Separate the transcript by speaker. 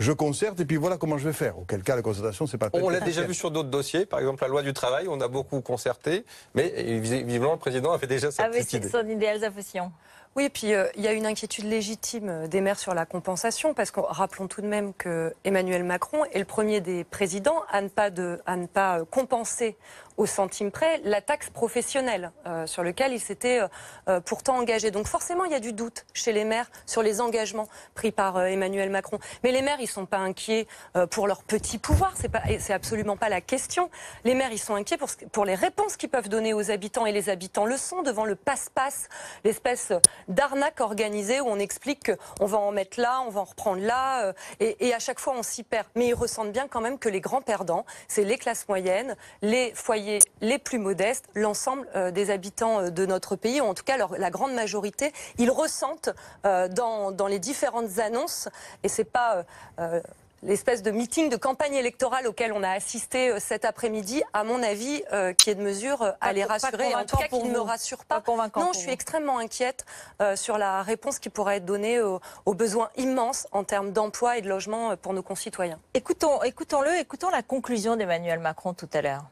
Speaker 1: je concerte et puis voilà comment je vais faire. Auquel cas, la concertation, c'est pas...
Speaker 2: On l'a déjà vu sur d'autres dossiers, par exemple la loi du travail, on a beaucoup concerté, mais visiblement le président avait déjà sa petite idée.
Speaker 3: Son idéal, sa Faucillon.
Speaker 4: Oui, et puis il y a une inquiétude légitime des maires sur la compensation, parce que rappelons tout de même que Emmanuel Macron est le premier des présidents à ne pas compenser au centime près la taxe professionnelle sur laquelle il s'était pourtant engagé. Donc forcément, il y a du doute chez les maires sur les engagements pris par Emmanuel Macron. Mais les maires, ils ne sont pas inquiets pour leur petit pouvoir, c'est absolument pas la question. Les maires, ils sont inquiets pour les réponses qu'ils peuvent donner aux habitants, et les habitants le sont devant le passe-passe, l'espèce d'arnaque organisée où on explique qu'on va en mettre là, on va en reprendre là, et à chaque fois on s'y perd. Mais ils ressentent bien quand même que les grands perdants, c'est les classes moyennes, les foyers les plus modestes, l'ensemble des habitants de notre pays, ou en tout cas la grande majorité, ils ressentent dans les différentes annonces, et c'est pas... l'espèce de meeting de campagne électorale auquel on a assisté cet après-midi, à mon avis, qui est de mesure à les rassurer, en tout cas qui ne me rassure pas. Non, je suis extrêmement inquiète sur la réponse qui pourrait être donnée aux besoins immenses en termes d'emploi et de logement pour nos concitoyens.
Speaker 3: Écoutons la conclusion d'Emmanuel Macron tout à l'heure.